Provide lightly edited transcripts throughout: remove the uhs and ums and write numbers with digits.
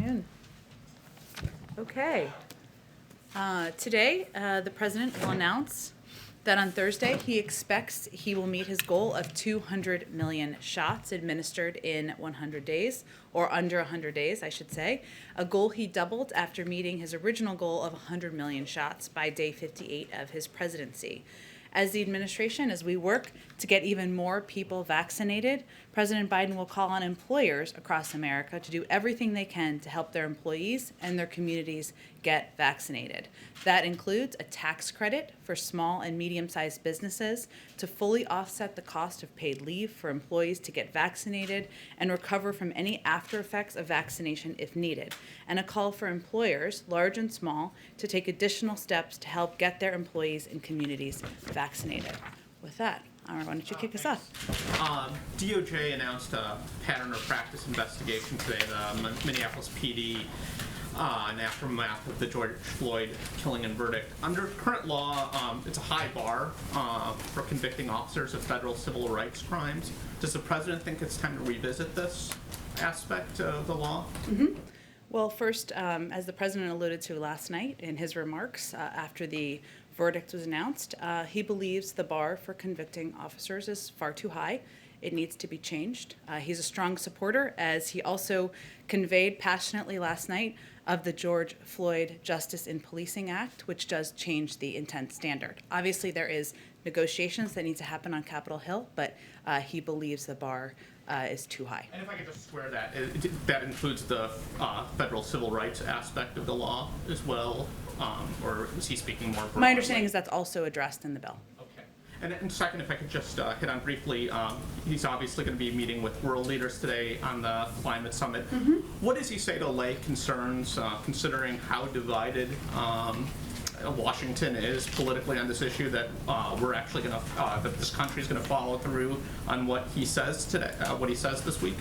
afternoon. Okay. Today, the president will announce that on Thursday, he expects he will meet his goal of 200 million shots administered in 100 days, or under 100 days, I should say, a goal he doubled after meeting his original goal of 100 million shots by day 58 of his presidency. As the administration, as we work to get even more people vaccinated, President Biden will call on employers across America to do everything they can to help their employees and their communities get vaccinated. That includes a tax credit for small and medium-sized businesses to fully offset the cost of paid leave for employees to get vaccinated and recover from any after effects of vaccination if needed, and a call for employers, large and small, to take additional steps to help get their employees and communities vaccinated. With that, why don't you kick us off? DOJ announced a pattern or practice investigation today, the Minneapolis PD, an aftermath of the George Floyd killing and verdict. Under current law, it's a high bar for convicting officers of federal civil rights crimes. Does the president think it's time to revisit this aspect of the law? Mm-hmm. Well, first, as the president alluded to last night in his remarks after the verdict was announced, he believes the bar for convicting officers is far too high. It needs to be changed. He's a strong supporter, as he also conveyed passionately last night, of the George Floyd Justice in Policing Act, which does change the intent standard. Obviously, there is negotiations that need to happen on Capitol Hill, but he believes the bar is too high. And if I could just square that, that includes the federal civil rights aspect of the law as well, or is he speaking more broadly? My understanding is that's also addressed in the bill. And second, if I could just hit on briefly, he's obviously going to be meeting with world leaders today on the climate summit. Mm-hmm. What does he say to allay concerns, considering how divided Washington is politically on this issue, that we're actually going to, that this country is going to follow through on what he says today, what he says this week?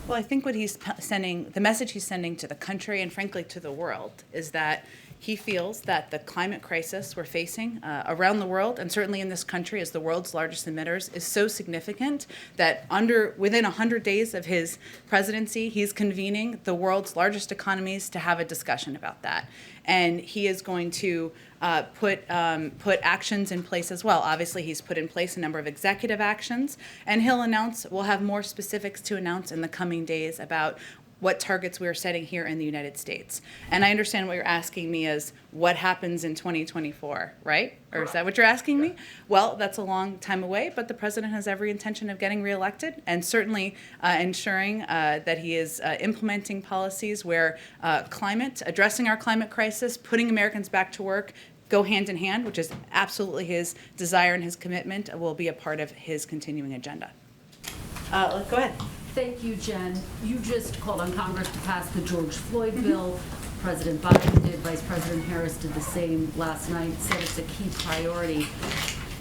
Well, I think what he's sending, the message he's sending to the country and frankly to the world, is that he feels that the climate crisis we're facing around the world, and certainly in this country as the world's largest emitters, is so significant that within 100 days of his presidency, he's convening the world's largest economies to have a discussion about that. And he is going to put actions in place as well. Obviously, he's put in place a number of executive actions, and we'll have more specifics to announce in the coming days about what targets we are setting here in the United States. And I understand what you're asking me is what happens in 2024, right? Or is that what you're asking me? Well, that's a long time away, but the president has every intention of getting reelected and certainly ensuring that he is implementing policies where addressing our climate crisis, putting Americans back to work, go hand in hand, which is absolutely his desire and his commitment, will be a part of his continuing agenda. Go ahead. Thank you, Jen. You just called on Congress to pass the George Floyd bill. President Biden did. Vice President Harris did the same last night, said it's a key priority.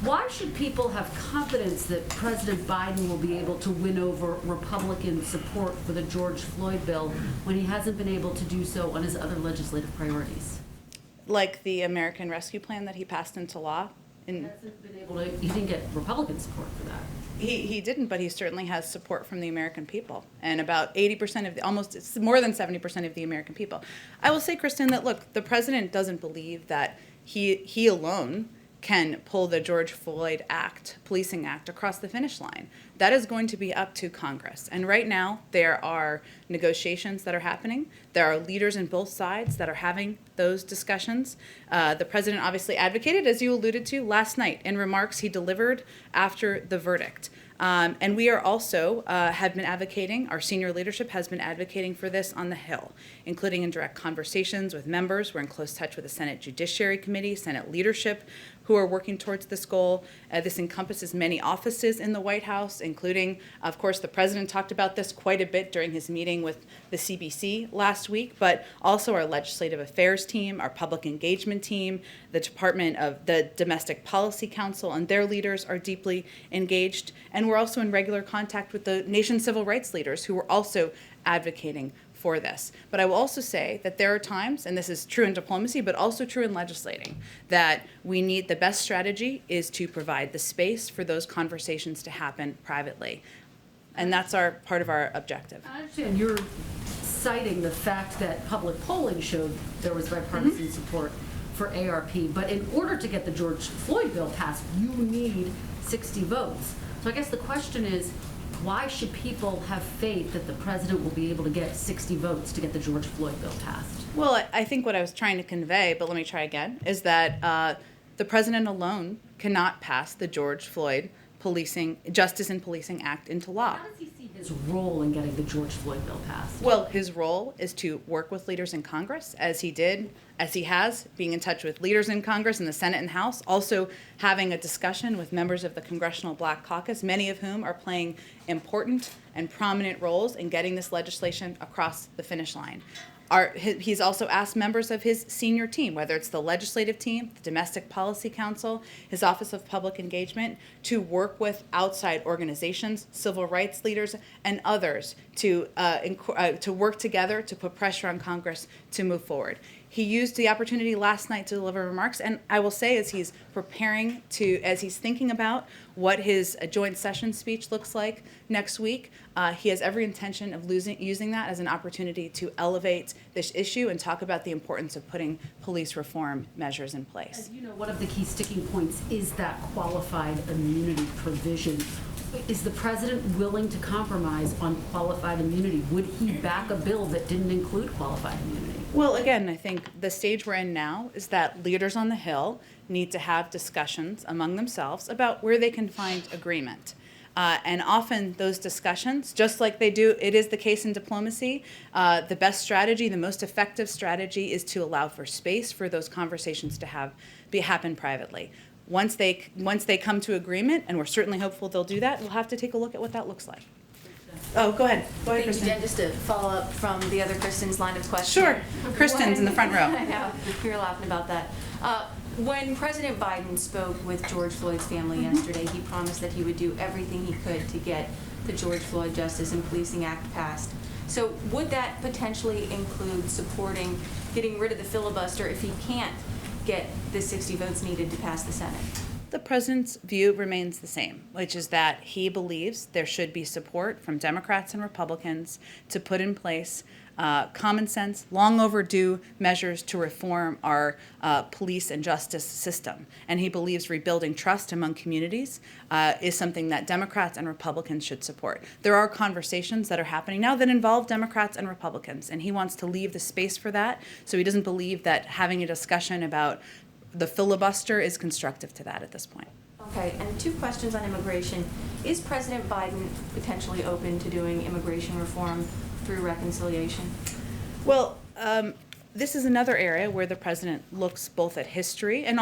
Why should people have confidence that President Biden will be able to win over Republican support for the George Floyd bill when he hasn't been able to do so on his other legislative priorities? Like the American Rescue Plan that he passed into law? He didn't get Republican support for that. He didn't, but he certainly has support from the American people, and about 80% of it's more than 70% of the American people. I will say, Kristen, that look, the president doesn't believe that he alone can pull the George Floyd Policing Act across the finish line. That is going to be up to Congress. And right now, there are negotiations that are happening. There are leaders on both sides that are having those discussions. The president obviously advocated, as you alluded to, last night in remarks he delivered after the verdict. And we are also have been advocating, our senior leadership has been advocating for this on the Hill, including in direct conversations with members. We're in close touch with the Senate Judiciary Committee, Senate leadership, who are working towards this goal. This encompasses many offices in the White House, including, of course, the president talked about this quite a bit during his meeting with the CBC last week, but also our legislative affairs team, our public engagement team, the Department of the Domestic Policy Council, and their leaders are deeply engaged. And we're also in regular contact with the nation's civil rights leaders who are also advocating for this. But I will also say that there are times, and this is true in diplomacy, but also true in legislating, that the best strategy is to provide the space for those conversations to happen privately. And that's part of our objective. I understand you're citing the fact that public polling showed there was bipartisan support for ARP, but in order to get the George Floyd bill passed, you need 60 votes. So I guess the question is, why should people have faith that the president will be able to get 60 votes to get the George Floyd bill passed? Well, I think what I was trying to convey, but let me try again, is that the president alone cannot pass the George Floyd Justice in Policing Act into law. How does he see his role in getting the George Floyd bill passed? Well, his role is to work with leaders in Congress, as he has, being in touch with leaders in Congress, in the Senate and House, also having a discussion with members of the Congressional Black Caucus, many of whom are playing important and prominent roles in getting this legislation across the finish line. He's also asked members of his senior team, whether it's the legislative team, the Domestic Policy Council, his Office of Public Engagement, to work with outside organizations, civil rights leaders, and others to work together to put pressure on Congress to move forward. He used the opportunity last night to deliver remarks, and I will say, as he's thinking about what his joint session speech looks like next week, he has every intention of using that as an opportunity to elevate this issue and talk about the importance of putting police reform measures in place. As you know, one of the key sticking points is that qualified immunity provision. Is the president willing to compromise on qualified immunity? Would he back a bill that didn't include qualified immunity? Well, again, I think the stage we're in now is that leaders on the Hill need to have discussions among themselves about where they can find agreement. And often those discussions, just like it is the case in diplomacy, the best strategy, the most effective strategy is to allow for space for those conversations to happen privately. Once they come to agreement, and we're certainly hopeful they'll do that, we'll have to take a look at what that looks like. Oh, go ahead. Thank you, Kristen. Jen. Just to follow up from the other Kristen's line of questioning. Sure. Kristen's in the front row. I know. We were laughing about that. When President Biden spoke with George Floyd's family yesterday, he promised that he would do everything he could to get the George Floyd Justice and Policing Act passed. So would that potentially include supporting getting rid of the filibuster if he can't get the 60 votes needed to pass the Senate? The president's view remains the same, which is that he believes there should be support from Democrats and Republicans to put in place common sense, long overdue measures to reform our police and justice system. And he believes rebuilding trust among communities is something that Democrats and Republicans should support. There are conversations that are happening now that involve Democrats and Republicans, and he wants to leave the space for that, so he doesn't believe that having a discussion about the filibuster is constructive to that at this point. Okay, and 2 questions on immigration. Is President Biden potentially open to doing immigration reform through reconciliation? Well, this is another area where the president looks both at history and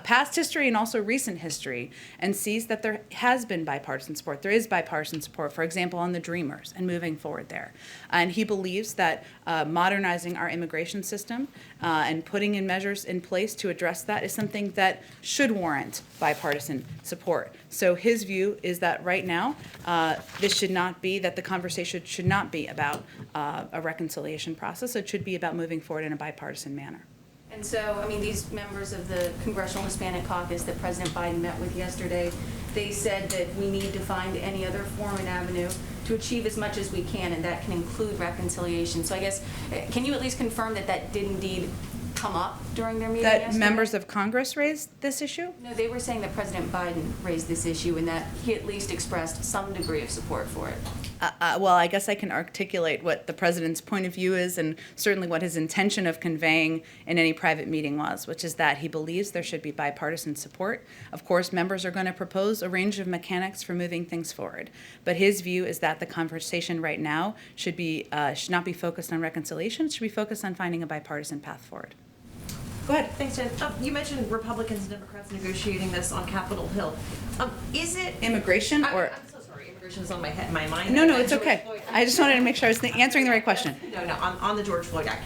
past history and also recent history, and sees that there has been bipartisan support. There is bipartisan support, for example, on the Dreamers and moving forward there. And he believes that modernizing our immigration system and putting in measures in place to address that is something that should warrant bipartisan support. So his view is that right now, this should not be, that the conversation should not be about a reconciliation process. It should be about moving forward in a bipartisan manner. And so, I mean, these members of the Congressional Hispanic Caucus that President Biden met with yesterday, they said that we need to find any other form and avenue to achieve as much as we can, and that can include reconciliation. So I guess, can you at least confirm that that did indeed come up during their meeting yesterday? That members of Congress raised this issue? No, they were saying that President Biden raised this issue and that he at least expressed some degree of support for it. Well, I guess I can articulate what the president's point of view is, and certainly what his intention of conveying in any private meeting was, which is that he believes there should be bipartisan support. Of course, members are going to propose a range of mechanics for moving things forward, but his view is that the conversation right now should not be focused on reconciliation. It should be focused on finding a bipartisan path forward. Go ahead. Thanks, Jen. You mentioned Republicans and Democrats negotiating this on Capitol Hill. Is it Immigration or? I'm so sorry. Immigration is on my mind. No, it's okay. I just wanted to make sure I was answering the right question. No, on the George Floyd Act,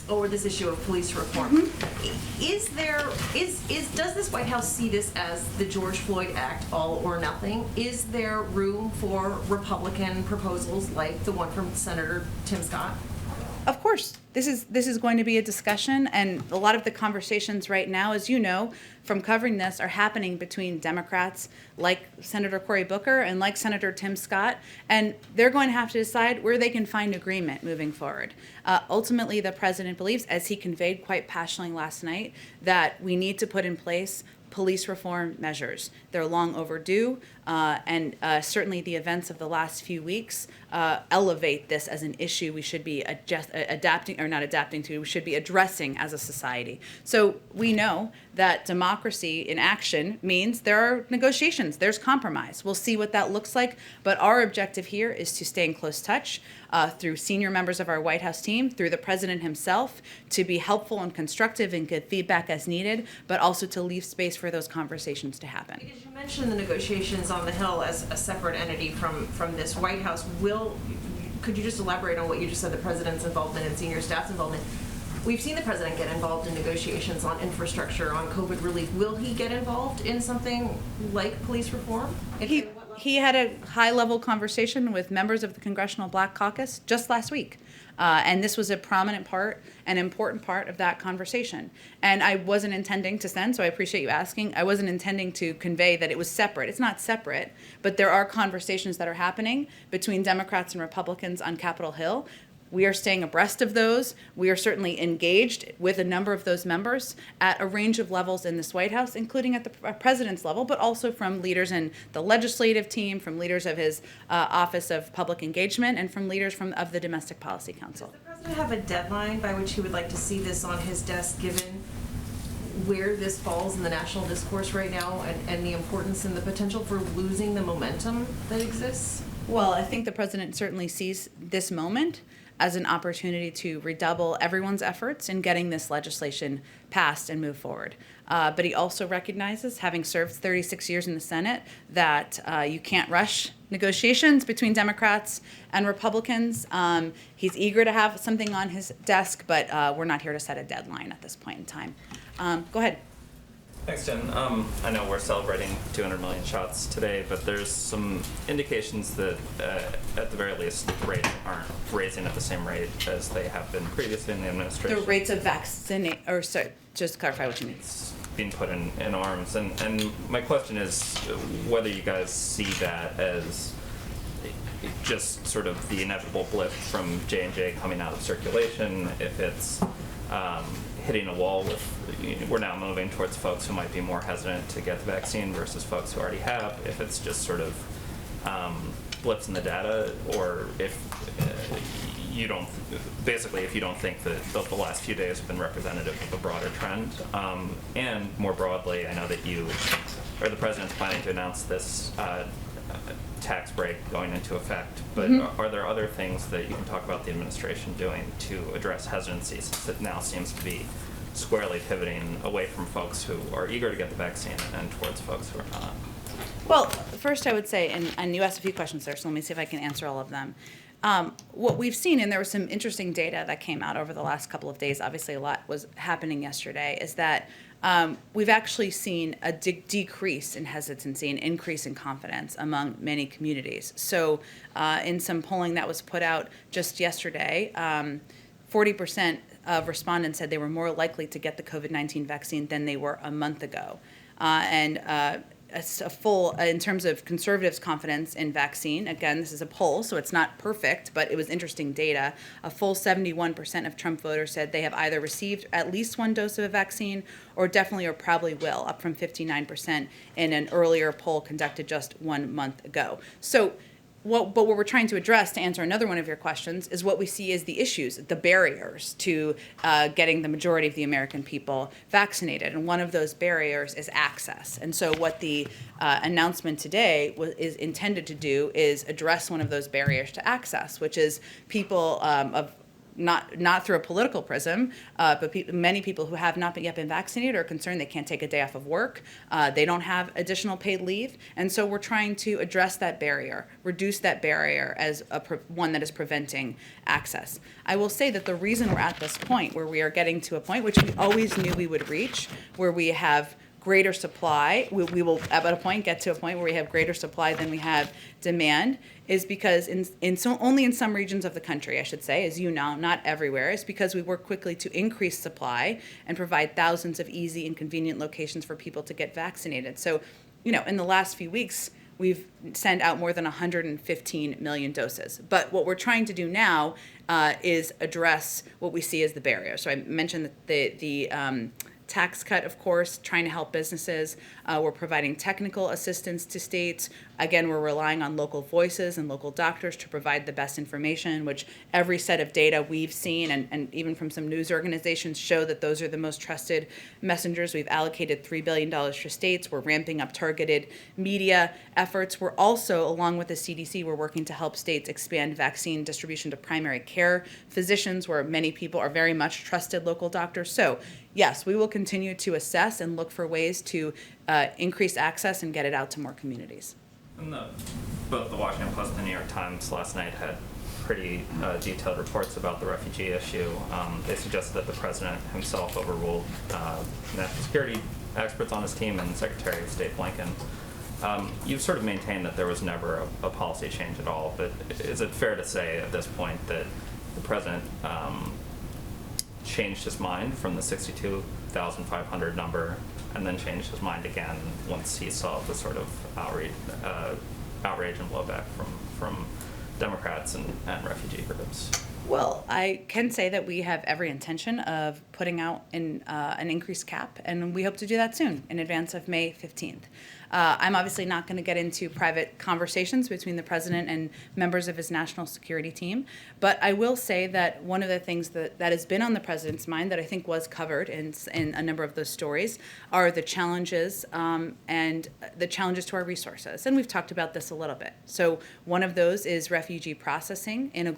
or this issue of police reform. Mm-hmm. Does this White House see this as the George Floyd Act, all or nothing? Is there room for Republican proposals like the one from Senator Tim Scott? Of course, this is going to be a discussion, and a lot of the conversations right now, as you know, from covering this, are happening between Democrats like Senator Cory Booker and like Senator Tim Scott, and they're going to have to decide where they can find agreement moving forward. Ultimately, the president believes, as he conveyed quite passionately last night, that we need to put in place police reform measures. They're long overdue, and certainly the events of the last few weeks elevate this as an issue we should be we should be addressing as a society. So we know that democracy in action means there are negotiations, there's compromise. We'll see what that looks like, but our objective here is to stay in close touch through senior members of our White House team, through the president himself, to be helpful and constructive and give feedback as needed, but also to leave space for those conversations to happen. Because you mentioned the negotiations on the Hill as a separate entity from this White House. Could you just elaborate on what you just said, the president's involvement and senior staff's involvement? We've seen the president get involved in negotiations on infrastructure, on COVID relief. Will he get involved in something like police reform? He had a high-level conversation with members of the Congressional Black Caucus just last week. And this was a prominent part, an important part of that conversation. And I wasn't intending to send, so I appreciate you asking, I wasn't intending to convey that it was separate. It's not separate, but there are conversations that are happening between Democrats and Republicans on Capitol Hill. We are staying abreast of those. We are certainly engaged with a number of those members at a range of levels in this White House, including at the president's level, but also from leaders in the legislative team, from leaders of his Office of Public Engagement, and from leaders of the Domestic Policy Council. Does the president have a deadline by which he would like to see this on his desk, given where this falls in the national discourse right now and the importance and the potential for losing the momentum that exists? Well, I think the president certainly sees this moment as an opportunity to redouble everyone's efforts in getting this legislation passed and move forward. But he also recognizes, having served 36 years in the Senate, that you can't rush negotiations between Democrats and Republicans. He's eager to have something on his desk, but we're not here to set a deadline at this point in time. Go ahead. Thanks, Jen. I know we're celebrating 200 million shots today, but there's some indications that, at the very least, the rates aren't raising at the same rate as they have been previously in the administration. The rates of just clarify what you mean. It's being put in arms, and my question is whether you guys see that as just sort of the inevitable blip from J&J coming out of circulation, if it's hitting a wall with, we're now moving towards folks who might be more hesitant to get the vaccine versus folks who already have, if it's just sort of blips in the data, or if you don't, basically if you don't think that the last few days have been representative of a broader trend. And more broadly, I know that you, or the president's planning to announce this tax break going into effect, but are there other things that you can talk about the administration doing to address hesitancy, since it now seems to be squarely pivoting away from folks who are eager to get the vaccine and towards folks who are not? Well, first I would say, and you asked a few questions there, so let me see if I can answer all of them. What we've seen, and there was some interesting data that came out over the last couple of days, obviously a lot was happening yesterday, is that we've actually seen a decrease in hesitancy, an increase in confidence among many communities. So in some polling that was put out just yesterday, 40% of respondents said they were more likely to get the COVID-19 vaccine than they were a month ago. In terms of conservatives' confidence in vaccine, again, this is a poll, so it's not perfect, but it was interesting data. A full 71% of Trump voters said they have either received at least one dose of a vaccine or definitely or probably will, up from 59% in an earlier poll conducted just 1 month ago. So what we're trying to address, to answer another one of your questions, is what we see as the issues, the barriers to getting the majority of the American people vaccinated. And one of those barriers is access. And so what the announcement today is intended to do is address one of those barriers to access, which is people of not through a political prism, but many people who have not yet been vaccinated are concerned they can't take a day off of work. They don't have additional paid leave. And so we're trying to address that barrier, reduce that barrier as one that is preventing access. I will say that the reason we're at this point, where we are getting to a point which we always knew we would reach, where we have greater supply, we will at a point get to a point where we have greater supply than we have demand, is because only in some regions of the country, I should say, as you know, not everywhere, is because we work quickly to increase supply and provide thousands of easy and convenient locations for people to get vaccinated. So, in the last few weeks, we've sent out more than 115 million doses. But what we're trying to do now is address what we see as the barrier. So I mentioned that the tax cut, of course, trying to help businesses. We're providing technical assistance to states. Again, we're relying on local voices and local doctors to provide the best information, which every set of data we've seen, and even from some news organizations, show that those are the most trusted messengers. We've allocated $3 billion for states. We're ramping up targeted media efforts. We're also, along with the CDC, we're working to help states expand vaccine distribution to primary care physicians, where many people are very much trusted local doctors. So, yes, we will continue to assess and look for ways to increase access and get it out to more communities. And both the Washington Post and the New York Times last night had pretty detailed reports about the refugee issue. They suggested that the president himself overruled national security experts on his team and Secretary of State Blinken. You've sort of maintained that there was never a policy change at all, but is it fair to say at this point that the president changed his mind from the 62,500 number and then changed his mind again once he saw the sort of outrage and blowback from Democrats and refugee groups? Well, I can say that we have every intention of putting out an increased cap, and we hope to do that soon, in advance of May 15th. I'm obviously not going to get into private conversations between the president and members of his national security team, but I will say that one of the things that has been on the president's mind that I think was covered in a number of those stories are the challenges and the challenges to our resources. And we've talked about this a little bit. So one of those is refugee processing in a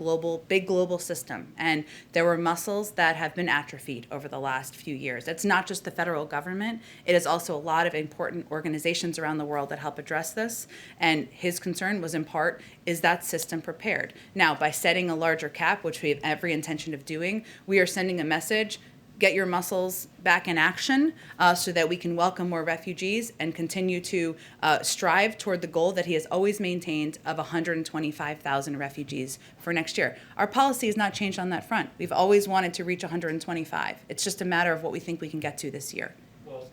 big global system. And there were muscles that have been atrophied over the last few years. It's not just the federal government. It is also a lot of important organizations around the world that help address this. And his concern was, in part, is that system prepared? Now, by setting a larger cap, which we have every intention of doing, we are sending a message: get your muscles back in action so that we can welcome more refugees and continue to strive toward the goal that he has always maintained of 125,000 refugees for next year. Our policy has not changed on that front. We've always wanted to reach 125. It's just a matter of what we think we can get to this year. Well,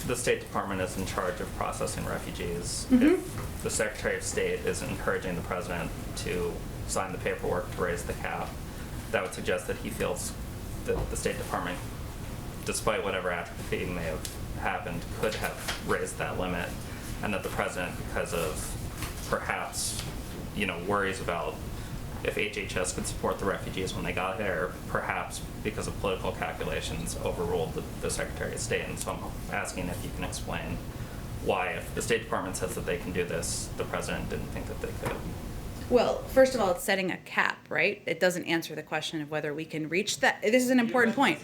the State Department is in charge of processing refugees. Mm-hmm. If the Secretary of State is encouraging the president to sign the paperwork to raise the cap, that would suggest that he feels that the State Department, despite whatever atrophy may have happened, could have raised that limit, and that the president, because of perhaps, worries about if HHS could support the refugees when they got here, perhaps because of political calculations, overruled the Secretary of State. And so I'm asking if you can explain why, if the State Department says that they can do this, the president didn't think that they could. Well, first of all, it's setting a cap, right? It doesn't answer the question of whether we can reach that. This is an important point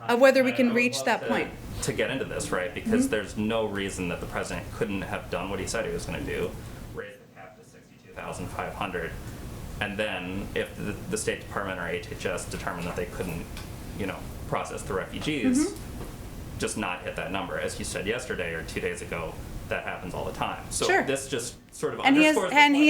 of whether we can reach that point. To get into this, right? Because there's no reason that the president couldn't have done what he said he was going to do, raise the cap to 62,500, and then if the State Department or HHS determined that they couldn't, process the refugees, just not hit that number. As you said yesterday or 2 days ago, that happens all the time. So Sure. this just sort of And he underscores he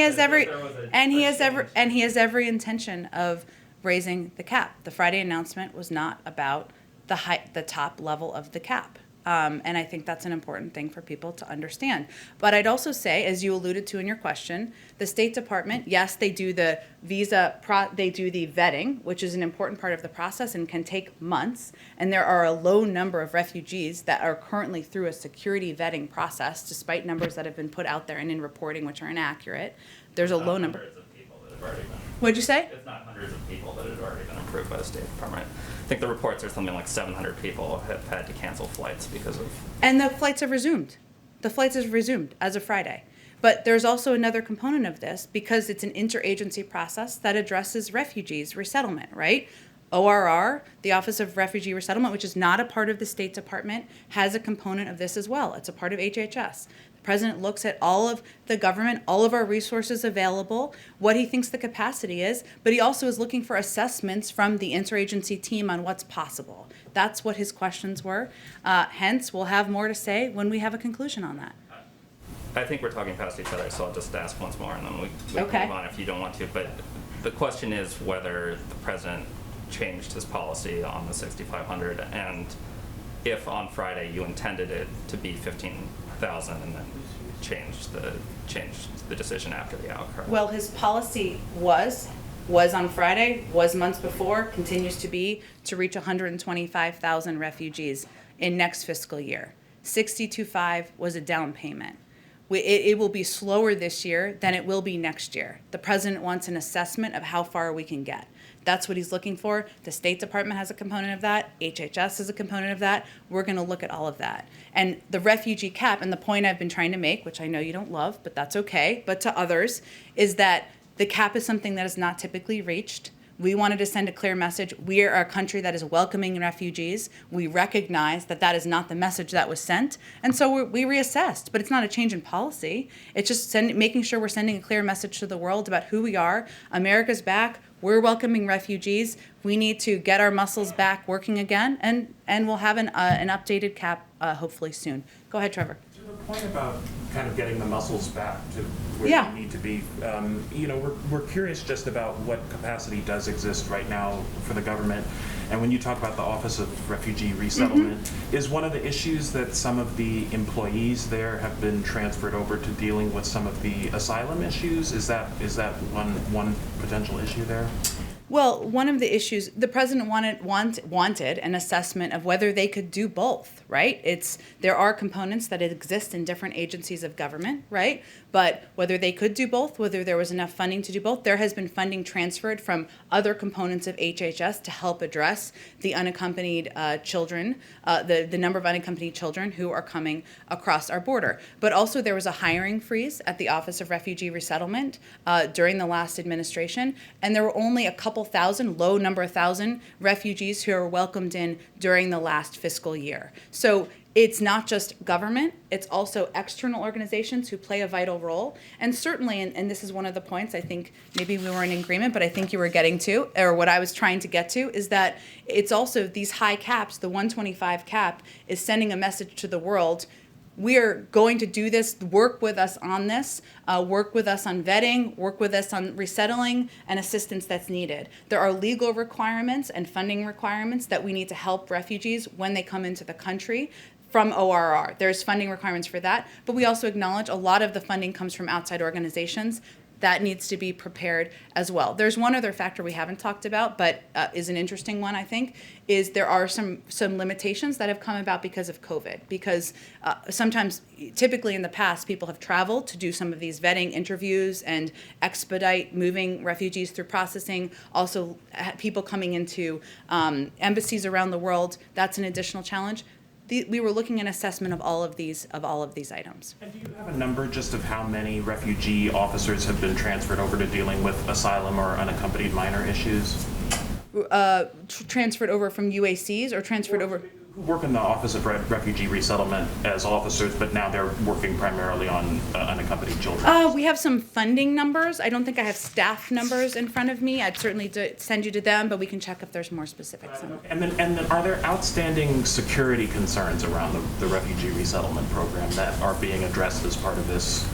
has every intention of raising the cap. The Friday announcement was not about the top level of the cap. And I think that's an important thing for people to understand. But I'd also say, as you alluded to in your question, the State Department, yes, they do the they do the vetting, which is an important part of the process and can take months. And there are a low number of refugees that are currently through a security vetting process, despite numbers that have been put out there and in reporting, which are inaccurate. There's a low number. Hundreds of people that have already been. What'd you say? It's not hundreds of people that had already been approved by the State Department. I think the reports are something like 700 people have had to cancel flights because of. And the flights have resumed. The flights have resumed as of Friday. But there's also another component of this, because it's an interagency process that addresses refugees resettlement, right? ORR, the Office of Refugee Resettlement, which is not a part of the State Department, has a component of this as well. It's a part of HHS. The President looks at all of the government, all of our resources available, what he thinks the capacity is, but he also is looking for assessments from the interagency team on what's possible. That's what his questions were. Hence, we'll have more to say when we have a conclusion on that. I think we're talking past each other, so I'll just ask once more, and then we Okay. can move on if you don't want to. But the question is whether the president changed his policy on the 6,500, and if on Friday you intended it to be 15,000, and then changed the decision after the outcry. Well, his policy was on Friday, was months before, continues to be to reach 125,000 refugees in next fiscal year. 62.5 was a down payment. It will be slower this year than it will be next year. The president wants an assessment of how far we can get. That's what he's looking for. The State Department has a component of that. HHS is a component of that. We're going to look at all of that. And the refugee cap, and the point I've been trying to make, which I know you don't love, but that's okay, but to others, is that the cap is something that is not typically reached. We wanted to send a clear message. We are a country that is welcoming refugees. We recognize that that is not the message that was sent. And so we reassessed, but it's not a change in policy. It's just making sure we're sending a clear message to the world about who we are. America's back. We're welcoming refugees. We need to get our muscles back working again, and we'll have an updated cap hopefully soon. Go ahead, Trevor. To the point about kind of getting the muscles back to where Yeah. they need to be, we're curious just about what capacity does exist right now for the government. And when you talk about the Office of Refugee Resettlement, is one of the issues that some of the employees there have been transferred over to dealing with some of the asylum issues? Is that one potential issue there? Well, one of the issues, the president wanted an assessment of whether they could do both, right? There are components that exist in different agencies of government, right? But whether they could do both, whether there was enough funding to do both, there has been funding transferred from other components of HHS to help address the unaccompanied children, the number of unaccompanied children who are coming across our border. But also there was a hiring freeze at the Office of Refugee Resettlement during the last administration, and there were only a couple thousand, low number of thousand refugees who were welcomed in during the last fiscal year. So it's not just government, it's also external organizations who play a vital role. And certainly, and this is one of the points I think maybe we weren't in agreement, but I think you were getting to, or what I was trying to get to, is that it's also these high caps, the 125 cap is sending a message to the world. We are going to do this, work with us on this, work with us on vetting, work with us on resettling and assistance that's needed. There are legal requirements and funding requirements that we need to help refugees when they come into the country from ORR. There's funding requirements for that, but we also acknowledge a lot of the funding comes from outside organizations. That needs to be prepared as well. There's one other factor we haven't talked about, but is an interesting one, I think, is there are some limitations that have come about because of COVID. Because sometimes, typically in the past, people have traveled to do some of these vetting interviews and expedite moving refugees through processing. Also, people coming into embassies around the world, that's an additional challenge. We were looking at assessment of all of these items. And do you have a number just of how many refugee officers have been transferred over to dealing with asylum or unaccompanied minor issues? Transferred over from UACs or transferred over? Who work in the Office of Refugee Resettlement as officers, but now they're working primarily on unaccompanied children. We have some funding numbers. I don't think I have staff numbers in front of me. I'd certainly send you to them, but we can check if there's more specifics. And then are there outstanding security concerns around the refugee resettlement program that are being addressed as part of this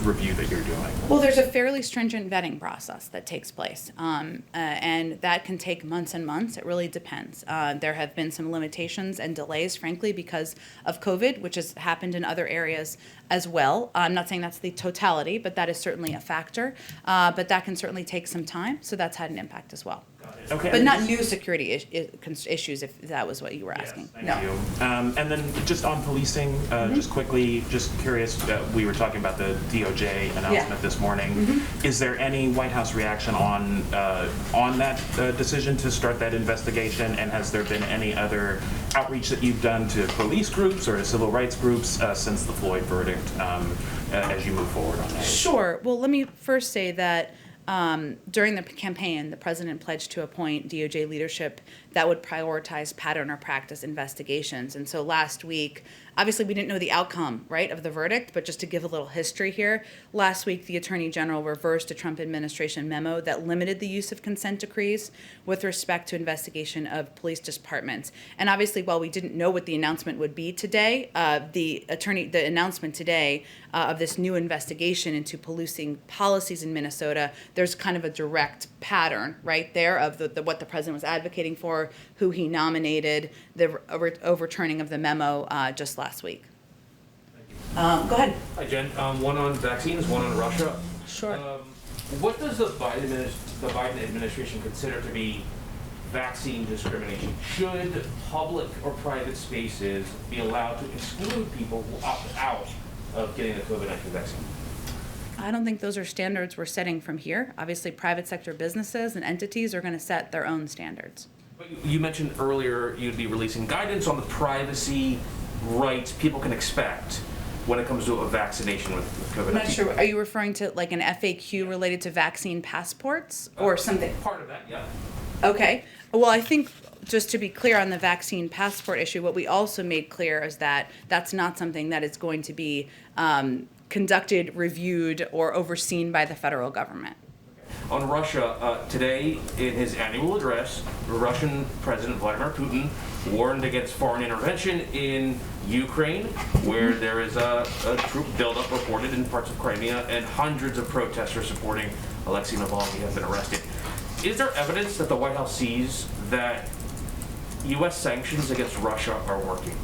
review that you're doing? Well, there's a fairly stringent vetting process that takes place, and that can take months and months. It really depends. There have been some limitations and delays, frankly, because of COVID, which has happened in other areas as well. I'm not saying that's the totality, but that is certainly a factor. But that can certainly take some time, so that's had an impact as well. Okay. But not new security issues, if that was what you were asking. Thank you. And then just on policing, just quickly, just curious, we were talking about the DOJ announcement this morning. Is there any White House reaction on that decision to start that investigation? And has there been any other outreach that you've done to police groups or civil rights groups since the Floyd verdict as you move forward on that? Sure. Well, let me first say that during the campaign, the president pledged to appoint DOJ leadership that would prioritize pattern or practice investigations. And so last week, obviously we didn't know the outcome, right, of the verdict, but just to give a little history here, last week the Attorney General reversed a Trump administration memo that limited the use of consent decrees with respect to investigation of police departments. And obviously, while we didn't know what the announcement would be today, the announcement today of this new investigation into policing policies in Minnesota, there's kind of a direct pattern right there of what the president was advocating for, who he nominated, the overturning of the memo just last week. Go ahead. Hi, Jen. One on vaccines, one on Russia. Sure. What does the Biden administration consider to be vaccine discrimination? Should public or private spaces be allowed to exclude people who opt out of getting the COVID-19 vaccine? I don't think those are standards we're setting from here. Obviously, private sector businesses and entities are going to set their own standards. But you mentioned earlier you'd be releasing guidance on the privacy rights people can expect when it comes to a vaccination with COVID-19. I'm not sure. Are you referring to like an FAQ related to vaccine passports or something? Part of that, yeah. Okay. Well, I think just to be clear on the vaccine passport issue, what we also made clear is that that's not something that is going to be conducted, reviewed, or overseen by the federal government. On Russia, today in his annual address, Russian President Vladimir Putin warned against foreign intervention in Ukraine, where there is a troop buildup reported in parts of Crimea, and hundreds of protesters supporting Alexei Navalny have been arrested. Is there evidence that the White House sees that U.S. sanctions against Russia are working?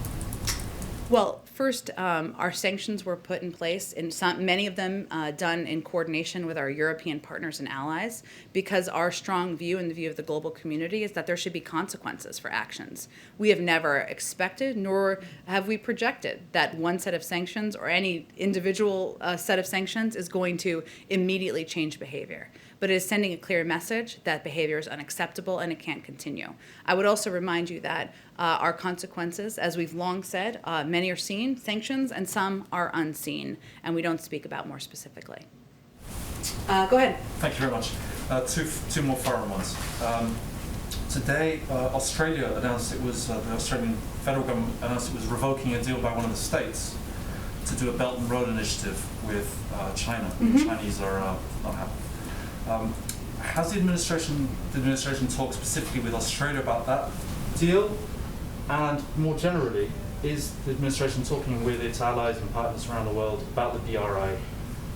Well, first, our sanctions were put in place, and many of them done in coordination with our European partners and allies, because our strong view and the view of the global community is that there should be consequences for actions. We have never expected, nor have we projected, that one set of sanctions or any individual set of sanctions is going to immediately change behavior. But it is sending a clear message that behavior is unacceptable and it can't continue. I would also remind you that our consequences, as we've long said, many are seen, sanctions, and some are unseen, and we don't speak about more specifically. Go ahead. Thank you very much. Two more foreign ones. Today, Australia announced the Australian federal government announced it was revoking a deal by one of the states to do a Belt and Road initiative with China. Mm-hmm. The Chinese are not happy. Has the administration talked specifically with Australia about that deal? And more generally, is the administration talking with its allies and partners around the world about the BRI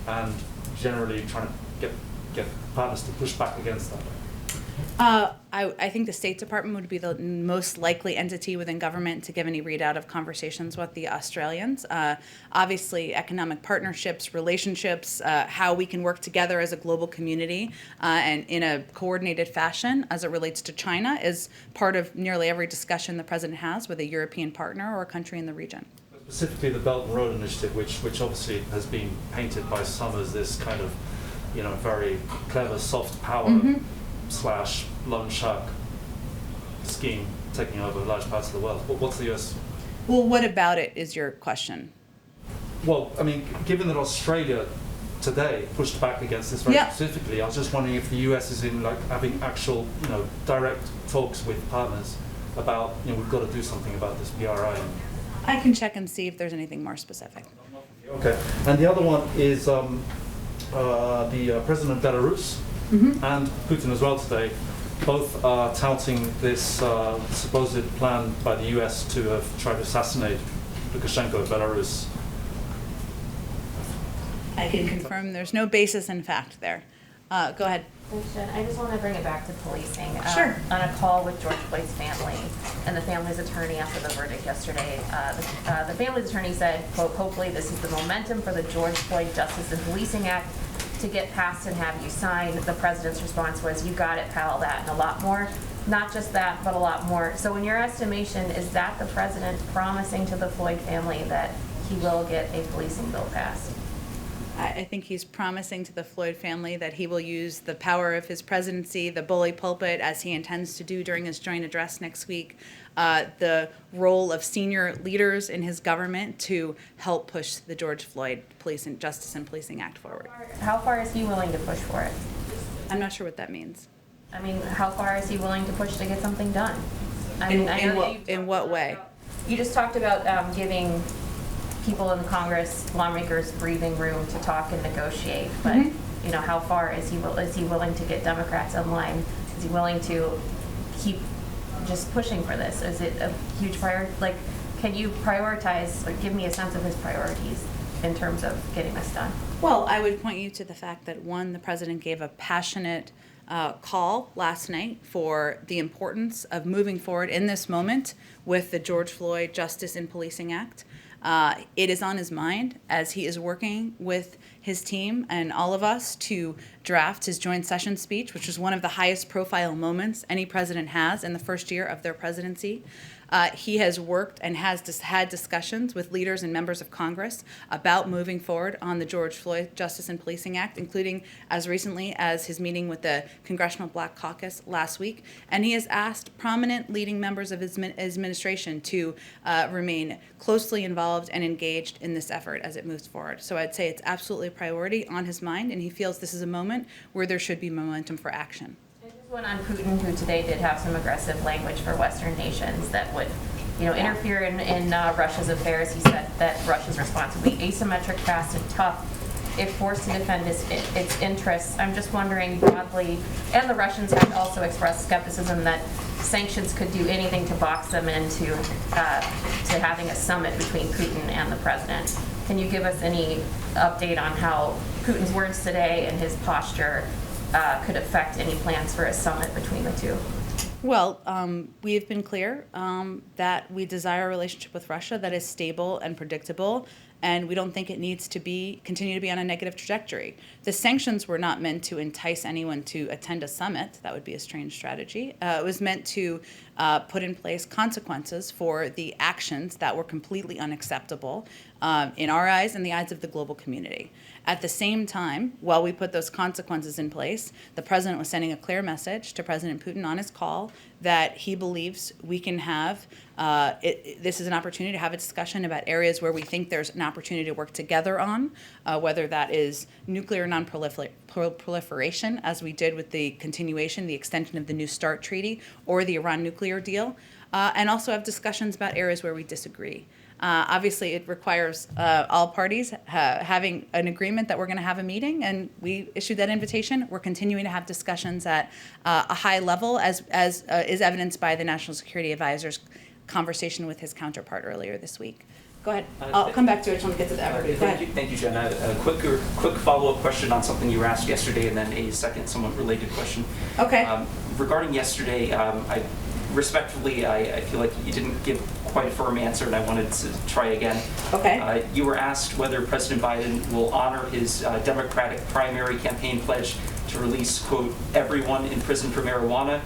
and generally trying to get partners to push back against that? I think the State Department would be the most likely entity within government to give any readout of conversations with the Australians. Obviously, economic partnerships, relationships, how we can work together as a global community and in a coordinated fashion as it relates to China is part of nearly every discussion the president has with a European partner or a country in the region. Specifically the Belt and Road Initiative, which obviously has been painted by some as this kind of, very clever soft power / loan shark scheme taking over large parts of the world. But what's the US? Well, what about it is your question? Well, I mean, given that Australia today pushed back against this very specifically, I was just wondering if the US is in having actual, direct talks with partners about, we've got to do something about this BRI. I can check and see if there's anything more specific. Okay. And the other one is the president of Belarus and Putin as well today, both are touting this supposed plan by the US to have tried to assassinate Lukashenko of Belarus. I can confirm there's no basis in fact there. Go ahead. I just want to bring it back to policing. Sure. On a call with George Floyd's family and the family's attorney after the verdict yesterday, the family's attorney said, quote, hopefully this is the momentum for the George Floyd Justice and Policing Act to get passed and have you sign. The president's response was, you got it, pal, that and a lot more. Not just that, but a lot more. So in your estimation, is that the president promising to the Floyd family that he will get a policing bill passed? I think he's promising to the Floyd family that he will use the power of his presidency, the bully pulpit, as he intends to do during his joint address next week, the role of senior leaders in his government to help push the George Floyd Justice and Policing Act forward. How far is he willing to push for it? I'm not sure what that means. I mean, how far is he willing to push to get something done? I mean, I know that you've In talked what about- way? You just talked about giving people in Congress, lawmakers, breathing room to talk and negotiate. But you know, how far is he willing to get Democrats in line? Is he willing to keep just pushing for this? Is it a huge priority? Like, can you prioritize, or give me a sense of his priorities in terms of getting this done? Well, I would point you to the fact that, one, the president gave a passionate call last night for the importance of moving forward in this moment with the George Floyd Justice in Policing Act. It is on his mind as he is working with his team and all of us to draft his joint session speech, which is one of the highest profile moments any president has in the first year of their presidency. He has worked and has had discussions with leaders and members of Congress about moving forward on the George Floyd Justice and Policing Act, including as recently as his meeting with the Congressional Black Caucus last week. And he has asked prominent leading members of his administration to remain closely involved and engaged in this effort as it moves forward. So I'd say it's absolutely a priority on his mind, and he feels this is a moment where there should be momentum for action. One on Putin, who today did have some aggressive language for Western nations that would, interfere in Russia's affairs. He said that Russia's response would be asymmetric, fast, and tough if forced to defend its interests. I'm just wondering broadly, and the Russians have also expressed skepticism that sanctions could do anything to box them into to having a summit between Putin and the president. Can you give us any update on how Putin's words today and his posture could affect any plans for a summit between the two? Well, we have been clear that we desire a relationship with Russia that is stable and predictable, and we don't think it needs to continue to be on a negative trajectory. The sanctions were not meant to entice anyone to attend a summit. That would be a strange strategy. It was meant to put in place consequences for the actions that were completely unacceptable in our eyes and the eyes of the global community. At the same time, while we put those consequences in place, the president was sending a clear message to President Putin on his call that he believes we can have, this is an opportunity to have a discussion about areas where we think there's an opportunity to work together on, whether that is nuclear non-proliferation, as we did with the continuation, the extension of the New START treaty, or the Iran nuclear deal, and also have discussions about areas where we disagree. Obviously, it requires all parties having an agreement that we're going to have a meeting, and we issued that invitation. We're continuing to have discussions at a high level, as is evidenced by the National Security Advisor's conversation with his counterpart earlier this week. Go ahead. I'll come back to it. I just want to get to the effort. Go ahead. Thank you, Jen. A quick follow-up question on something you were asked yesterday, and then a second somewhat related question. Okay. Regarding yesterday, respectfully, I feel like you didn't give quite a firm answer, and I wanted to try again. Okay. You were asked whether President Biden will honor his Democratic primary campaign pledge to release, quote, everyone in prison for marijuana.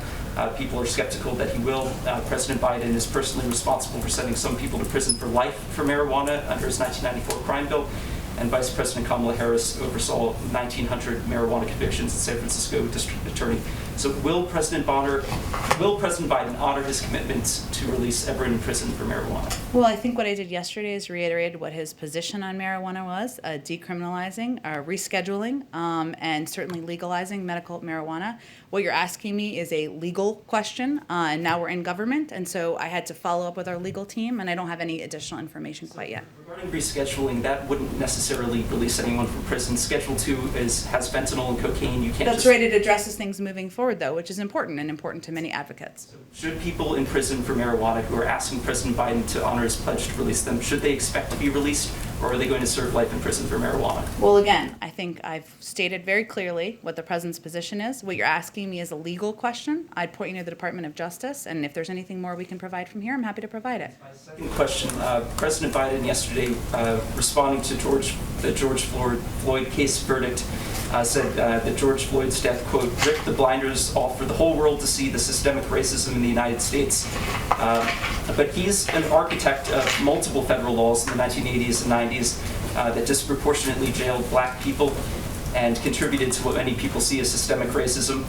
People are skeptical that he will. President Biden is personally responsible for sending some people to prison for life for marijuana under his 1994 crime bill. And Vice President Kamala Harris oversaw 1,900 marijuana convictions in San Francisco District Attorney. So will President Biden honor his commitment to release everyone in prison for marijuana? Well, I think what I did yesterday is reiterated what his position on marijuana was, decriminalizing, rescheduling, and certainly legalizing medical marijuana. What you're asking me is a legal question, and now we're in government, and so I had to follow up with our legal team, and I don't have any additional information quite yet. Regarding rescheduling, that wouldn't necessarily release anyone from prison. Schedule 2 has fentanyl and cocaine. You can't That's right. It addresses things moving forward, though, which is important and important to many advocates. Should people in prison for marijuana who are asking President Biden to honor his pledge to release them, should they expect to be released, or are they going to serve life in prison for marijuana? Well, again, I think I've stated very clearly what the president's position is. What you're asking me is a legal question. I'd point you to the Department of Justice, and if there's anything more we can provide from here, I'm happy to provide it. My second question, President Biden yesterday, responding to the George Floyd case verdict, said that George Floyd's death, quote, ripped the blinders off for the whole world to see the systemic racism in the United States. But he's an architect of multiple federal laws in the 1980s and 90s that disproportionately jailed black people and contributed to what many people see as systemic racism.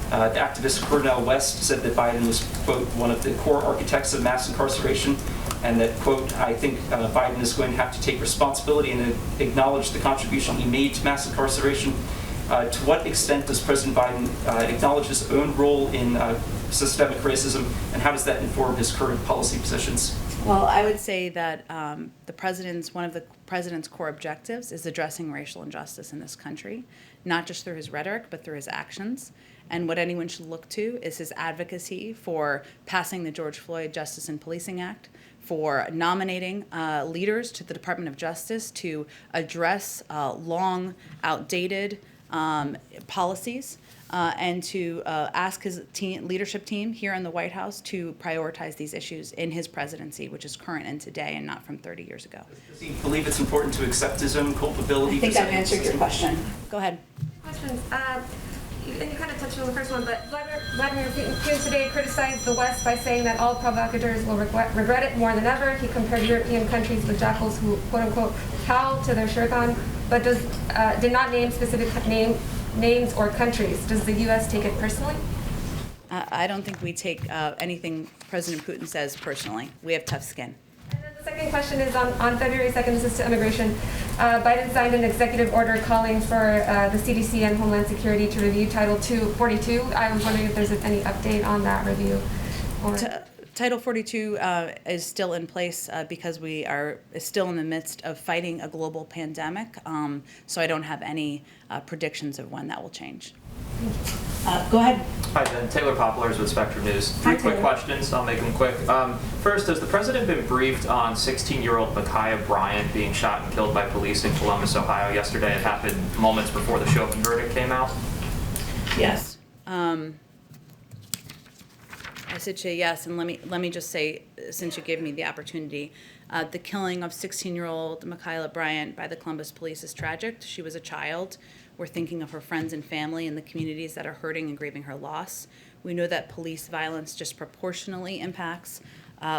The activist Cornel West said that Biden was, quote, one of the core architects of mass incarceration, and that, quote, I think Biden is going to have to take responsibility and acknowledge the contribution he made to mass incarceration. To what extent does President Biden acknowledge his own role in systemic racism, and how does that inform his current policy positions? Well, I would say that one of the president's core objectives is addressing racial injustice in this country, not just through his rhetoric, but through his actions. And what anyone should look to is his advocacy for passing the George Floyd Justice and Policing Act, for nominating leaders to the Department of Justice to address long, outdated policies, and to ask his leadership team here in the White House to prioritize these issues in his presidency, which is current and today and not from 30 years ago. Does he believe it's important to accept his own culpability? I think I've answered your question. Go ahead. Questions. And you kind of touched on the first one, but Vladimir Putin today criticized the West by saying that all provocateurs will regret it more than ever. He compared European countries with jackals who, quote unquote, howl to their shirkan, but did not name specific names or countries. Does the U.S. take it personally? I don't think we take anything President Putin says personally. We have tough skin. And then the second question is on February 2nd, this is to immigration. Biden signed an executive order calling for the CDC and Homeland Security to review Title 42. I was wondering if there's any update on that review. Title 42 is still in place because we are still in the midst of fighting a global pandemic, so I don't have any predictions of when that will change. Go ahead. Hi, Jen. Taylor Poplars with Spectrum News. Three quick questions. I'll make them quick. First, has the president been briefed on 16-year-old Ma'Khia Bryant being shot and killed by police in Columbus, Ohio yesterday? It happened moments before the Chauvin verdict came out. Yes. I said to you yes, and let me just say, since you gave me the opportunity, the killing of 16-year-old Ma'Khia Bryant by the Columbus police is tragic. She was a child. We're thinking of her friends and family and the communities that are hurting and grieving her loss. We know that police violence disproportionately impacts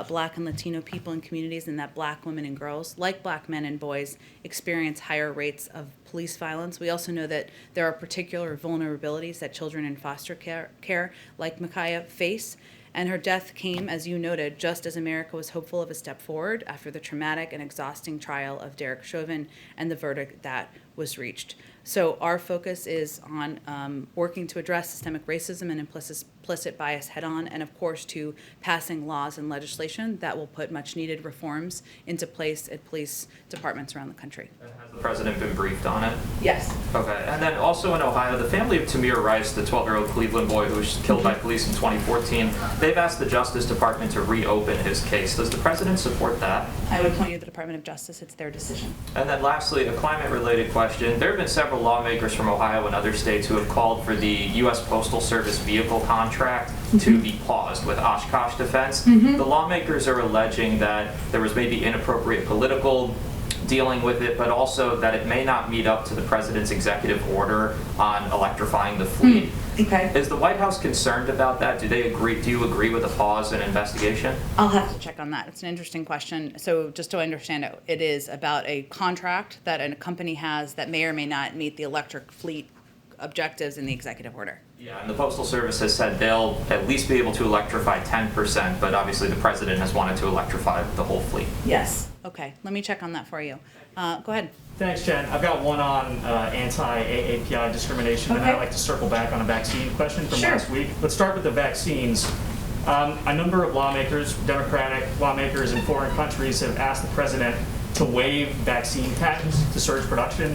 Black and Latino people and communities, and that Black women and girls, like Black men and boys, experience higher rates of police violence. We also know that there are particular vulnerabilities that children in foster care like Ma'Khia, face. And her death came, as you noted, just as America was hopeful of a step forward after the traumatic and exhausting trial of Derek Chauvin and the verdict that was reached. So our focus is on working to address systemic racism and implicit bias head-on, and of course to passing laws and legislation that will put much-needed reforms into place at police departments around the country. And has the president been briefed on it? Yes. Okay. And then also in Ohio, the family of Tamir Rice, the 12-year-old Cleveland boy who was killed by police in 2014, they've asked the Justice Department to reopen his case. Does the president support that? I would point you to the Department of Justice. It's their decision. And then lastly, a climate-related question. There have been several lawmakers from Ohio and other states who have called for the U.S. Postal Service vehicle contract to be paused with Oshkosh Defense. The lawmakers are alleging that there was maybe inappropriate political dealing with it, but also that it may not meet up to the president's executive order on electrifying the fleet. Okay. Is the White House concerned about that? Do you agree with a pause and investigation? I'll have to check on that. It's an interesting question. So just to understand it, it is about a contract that a company has that may or may not meet the electric fleet objectives in the executive order. Yeah, and the Postal Service has said they'll at least be able to electrify 10%, but obviously the president has wanted to electrify the whole fleet. Yes. Okay. Let me check on that for you. Go ahead. Thanks, Jen. I've got one on anti-AAPI discrimination, and I'd like to circle back on a vaccine question from last week. Let's start with the vaccines. A number of lawmakers, Democratic lawmakers in foreign countries, have asked the president to waive vaccine patents to surge production.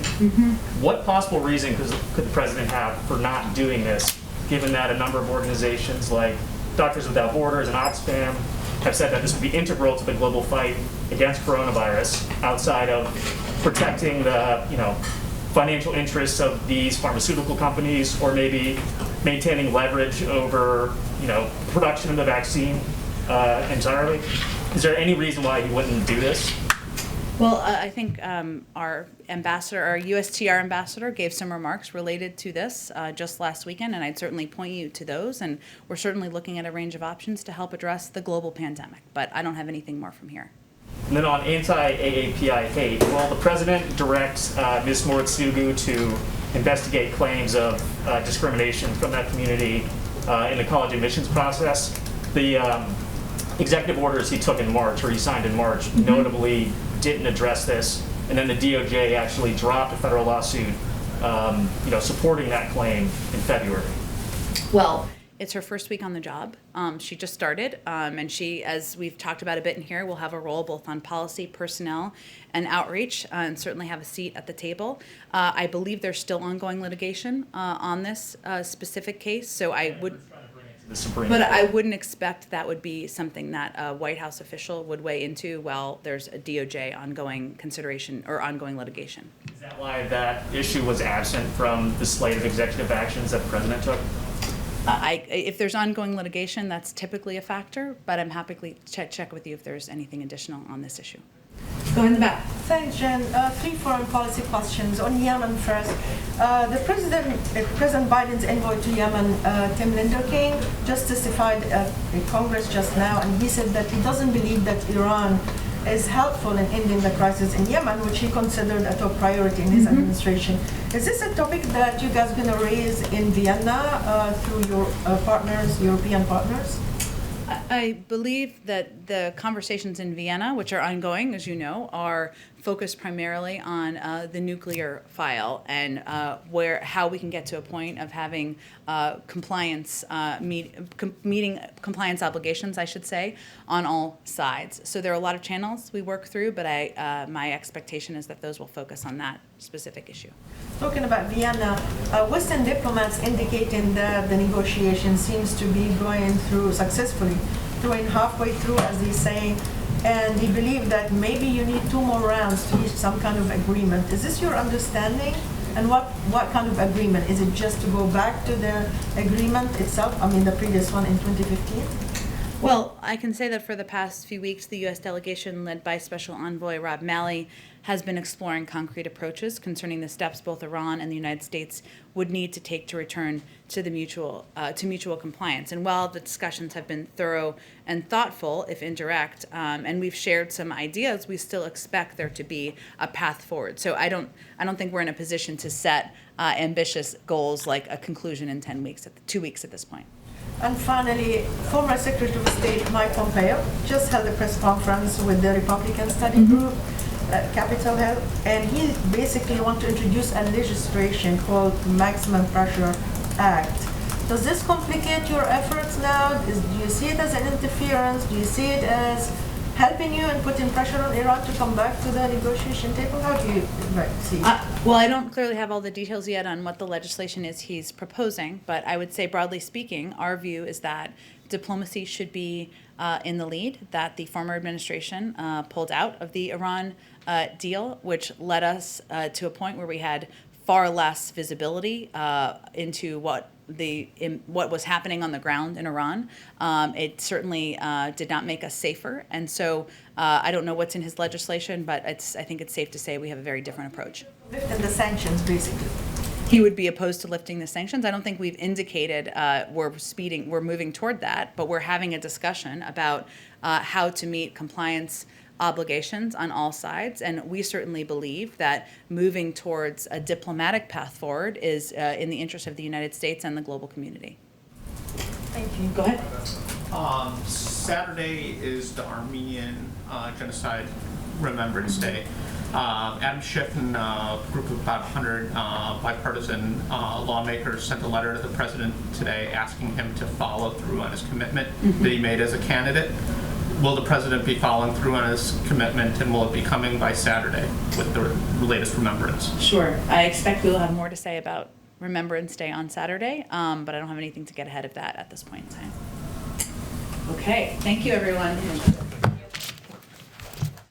What possible reason could the president have for not doing this, given that a number of organizations like Doctors Without Borders and Oxfam have said that this would be integral to the global fight against coronavirus, outside of protecting the financial interests of these pharmaceutical companies, or maybe maintaining leverage over production of the vaccine entirely? Is there any reason why he wouldn't do this? Well, I think our USTR ambassador gave some remarks related to this just last weekend, and I'd certainly point you to those. And we're certainly looking at a range of options to help address the global pandemic, but I don't have anything more from here. And then on anti-AAPI hate, will the president direct Ms. Moritsugu to investigate claims of discrimination from that community in the college admissions process? The executive orders he took in March, or he signed in March, notably didn't address this, and then the DOJ actually dropped a federal lawsuit supporting that claim in February? Well, it's her first week on the job. She just started, and she, as we've talked about a bit in here, will have a role both on policy, personnel, and outreach, and certainly have a seat at the table. I believe there's still ongoing litigation on this specific case, so I would. But I wouldn't expect that would be something that a White House official would weigh into while there's a DOJ ongoing consideration or ongoing litigation. Is that why that issue was absent from the slate of executive actions that the president took? If there's ongoing litigation, that's typically a factor, but I'm happy to check with you if there's anything additional on this issue. Go in the back. Thanks, Jen. 3 foreign policy questions. On Yemen first. President Biden's envoy to Yemen, Tim Linderking, just testified in Congress just now, and he said that he doesn't believe that Iran is helpful in ending the crisis in Yemen, which he considered a top priority in his administration. Is this a topic that you guys are going to raise in Vienna through your partners, European partners? I believe that the conversations in Vienna, which are ongoing, as you know, are focused primarily on the nuclear file and how we can get to a point of having compliance, meeting compliance obligations, I should say, on all sides. So there are a lot of channels we work through, but my expectation is that those will focus on that specific issue. Talking about Vienna, Western diplomats indicating that the negotiation seems to be going through successfully, going halfway through, as they say, and they believe that maybe you need 2 more rounds to reach some kind of agreement. Is this your understanding? And what kind of agreement? Is it just to go back to the agreement itself? I mean, the previous one in 2015? Well, I can say that for the past few weeks, the U.S. delegation led by Special Envoy Rob Malley has been exploring concrete approaches concerning the steps both Iran and the United States would need to take to return to the mutual compliance. And while the discussions have been thorough and thoughtful, if indirect, and we've shared some ideas, we still expect there to be a path forward. So I don't think we're in a position to set ambitious goals like a conclusion in 2 weeks at this point. And finally, former Secretary of State Mike Pompeo just held a press conference with the Republican study group, Capitol Hill, and he basically wants to introduce a legislation called Maximum Pressure Act. Does this complicate your efforts now? Do you see it as an interference? Do you see it as helping you and putting pressure on Iran to come back to the negotiation table? How do you see it? Well, I don't clearly have all the details yet on what the legislation is he's proposing, but I would say, broadly speaking, our view is that diplomacy should be in the lead, that the former administration pulled out of the Iran deal, which led us to a point where we had far less visibility into what was happening on the ground in Iran. It certainly did not make us safer, and so I don't know what's in his legislation, but I think it's safe to say we have a very different approach. Lifting the sanctions, basically. He would be opposed to lifting the sanctions. I don't think we've indicated we're moving toward that, but we're having a discussion about how to meet compliance obligations on all sides, and we certainly believe that moving towards a diplomatic path forward is in the interest of the United States and the global community. Thank you. Go ahead. Saturday is the Armenian Genocide Remembrance Day. Adam Schiff and a group of about 100 bipartisan lawmakers sent a letter to the president today asking him to follow through on his commitment that he made as a candidate. Will the president be following through on his commitment, and will it be coming by Saturday with the latest remembrance? Sure. I expect we'll have more to say about Remembrance Day on Saturday, but I don't have anything to get ahead of that at this point in time. Okay. Thank you, everyone.